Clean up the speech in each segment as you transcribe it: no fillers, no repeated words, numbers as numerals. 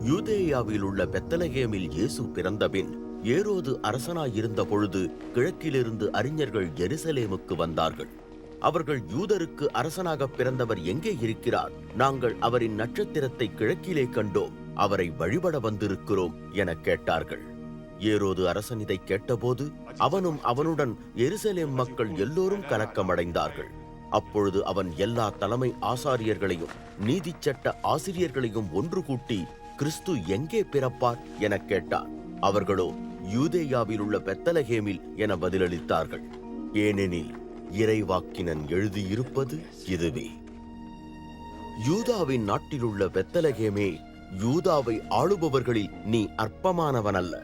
யூதேயாவில் உள்ள பெத்லகேமில் இயேசு பிறந்தபின் ஏரோது அரசனாயிருந்த பொழுது கிழக்கிலிருந்து அறிஞர்கள் எருசலேமுக்கு வந்தார்கள். அவர்கள், யூதருக்கு அரசனாக பிறந்தவர் எங்கே இருக்கிறார்? நாங்கள் அவரின் நட்சத்திரத்தை கிழக்கிலே கண்டோம், அவரை வழிபட வந்திருக்கிறோம் என கேட்டார்கள். ஏரோது அரசன் இதை கேட்டபோது அவனும் அவனுடன் எருசலேம் மக்கள் எல்லோரும் கலக்கமடைந்தார்கள். அப்பொழுது அவன் எல்லா தலைமை ஆசாரியர்களையும் நீதிச்சட்ட ஆசிரியர்களையும் ஒன்று கூட்டி, கிறிஸ்து எங்கே பிறப்பார் என கேட்டார். அவர்களோ, யூதேயாவில் உள்ள பெத்லகேமில் என பதிலளித்தார்கள். ஏனெனில் இறைவாக்கினன் எழுதியிருப்பது இதுவே. யூதாவின் நாட்டிலுள்ள பெத்லகேமே, யூதாவை ஆளுபவர்களில் நீ அற்பமானவனல்ல.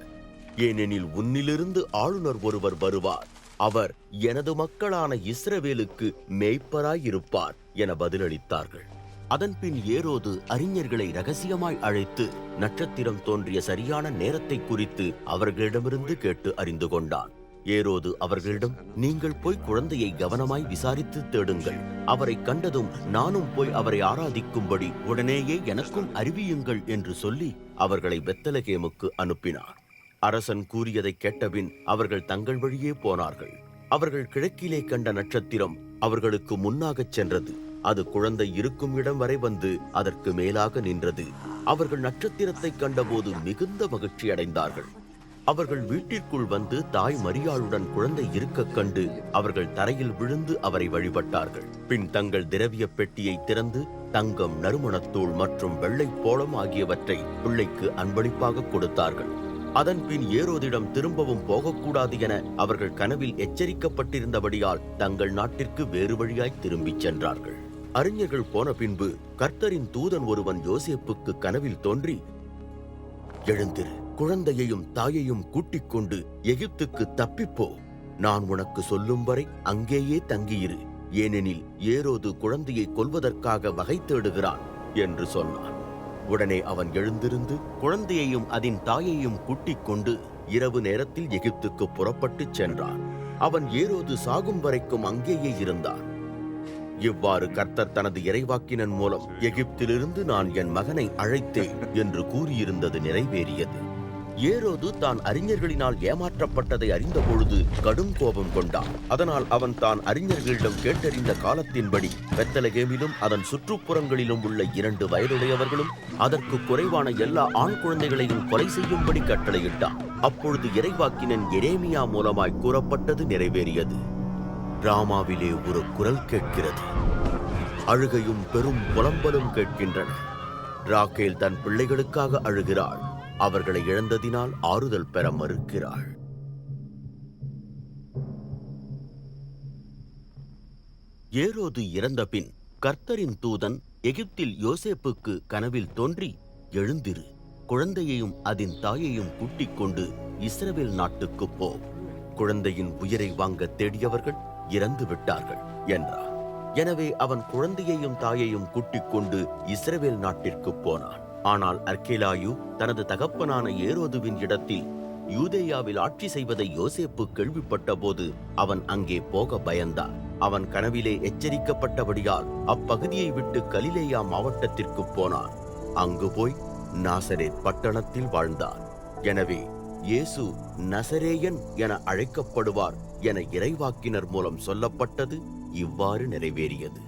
ஏனெனில் உன்னிலிருந்து ஆளுநர் ஒருவர் வருவார், அவர் எனது மக்களான இஸ்ரவேலுக்கு மேய்ப்பராயிருப்பார் என பதிலளித்தார்கள். அதன்பின் ஏரோது அறிஞர்களை ரகசியமாய் அழைத்து நட்சத்திரம் தோன்றிய சரியான நேரத்தை குறித்து அவர்களிடமிருந்து கேட்டு அறிந்து கொண்டான். ஏரோது அவர்களிடம், நீங்கள் போய் குழந்தையை கவனமாய் விசாரித்து தேடுங்கள். அவரை கண்டதும் நானும் போய் அவரை ஆராதிக்கும்படி உடனேயே எனக்கும் அறிவியுங்கள் என்று சொல்லி அவர்களை பெத்லகேமுக்கு அனுப்பினார். அரசன் கூறியதை கேட்டபின் அவர்கள் தங்கள் வழியே போனார்கள். அவர்கள் கிழக்கிலே கண்ட நட்சத்திரம் அவர்களுக்கு முன்னாகச் சென்றது. அது குழந்தை இருக்கும் இடம் வரை வந்து அதற்கு மேலாக நின்றது. அவர்கள் நட்சத்திரத்தை கண்டபோது மிகுந்த மகிழ்ச்சி அடைந்தார்கள். அவர்கள் வீட்டிற்குள் வந்து தாய் மரியாளுடன் குழந்தை இருக்க கண்டு அவர்கள் தரையில் விழுந்து அவரை வழிபட்டார்கள். பின் தங்கள் திரவிய பெட்டியை திறந்து தங்கம், நறுமணத்தூள் மற்றும் வெள்ளை போளம் ஆகியவற்றை பிள்ளைக்கு அன்பளிப்பாக கொடுத்தார்கள். அதன்பின் ஏரோதிடம் திரும்பவும் போகக்கூடாது என அவர்கள் கனவில் எச்சரிக்கப்பட்டிருந்தபடியால் தங்கள் நாட்டிற்கு வேறு வழியாய் திரும்பிச் சென்றார்கள். அறிஞர்கள் போன பின்பு கர்த்தரின் தூதன் ஒருவன் யோசேப்புக்கு கனவில் தோன்றி, எழுந்திரு, குழந்தையையும் தாயையும் கூட்டிக் கொண்டு எகிப்துக்கு தப்பிப்போ. நான் உனக்கு சொல்லும் வரை அங்கேயே தங்கியிரு, ஏனெனில் ஏரோது குழந்தையை கொல்வதற்காக வகை தேடுகிறான் என்று சொன்னான். உடனே அவன் எழுந்திருந்து குழந்தையையும் அதன் தாயையும் கூட்டிக் கொண்டு இரவு நேரத்தில் எகிப்துக்கு புறப்பட்டுச் சென்றான். அவன் ஏரோது சாகும் வரைக்கும் அங்கேயே இருந்தான். இவ்வாறு கர்த்தர் தனது இறைவாக்கினன் மூலம், எகிப்திலிருந்து நான் என் மகனை அழைத்தேன் என்று கூறியிருந்தது நிறைவேறியது. ஏரோது தான் அறிஞர்களினால் ஏமாற்றப்பட்டதை அறிந்தபொழுது கடும் கோபம் கொண்டான். அதனால் அவன் தான் அறிஞர்களிடம் கேட்டறிந்த காலத்தின்படி பெத்லகேமிலும் அதன் சுற்றுப்புறங்களிலும் உள்ள 2 வயதுடையவர்களும் அதற்கு குறைவான எல்லா ஆண் குழந்தைகளையும் கொலை செய்யும்படி கட்டளையிட்டான். அப்பொழுது இறைவாக்கினன் எரேமியா மூலமாய் கூறப்பட்டது நிறைவேறியது. ராமாவிலே ஒரு குரல் கேட்கிறது, அழுகையும் பெரும் புலம்பலும் கேட்கின்றன. ராகேல் தன் பிள்ளைகளுக்காக அழுகிறாள், அவர்களை இழந்ததினால் ஆறுதல் பெற மறுக்கிறாள். ஏரோது இறந்த பின் கர்த்தரின் தூதன் எகிப்தில் யோசேப்புக்கு கனவில் தோன்றி, எழுந்திரு, குழந்தையையும் அதன் தாயையும் கூட்டிக் கொண்டு இஸ்ரவேல் நாட்டுக்கு போ. குழந்தையின் உயிரை வாங்க தேடியவர்கள் இறந்து விட்டார்கள் என்றார். எனவே அவன் குழந்தையையும் தாயையும் கூட்டிக் கொண்டு இஸ்ரவேல் நாட்டிற்கு போனான். ஆனால் அர்கேலாயு தனது தகப்பனான ஏரோதுவின் இடத்தில் யூதேயாவில் ஆட்சி செய்வதை யோசேப்பு கேள்விப்பட்ட போது அவன் அங்கே போக பயந்தான். அவன் கனவிலே எச்சரிக்கப்பட்டபடியால் அப்பகுதியை விட்டு கலிலேயா மாவட்டத்திற்கு போனான். அங்கு போய் நாசரேத் பட்டணத்தில் வாழ்ந்தான். எனவே இயேசு நசரேயன் என அழைக்கப்படுவார் என இறைவாக்கினர் மூலம் சொல்லப்பட்டது இவ்வாறு நிறைவேறியது.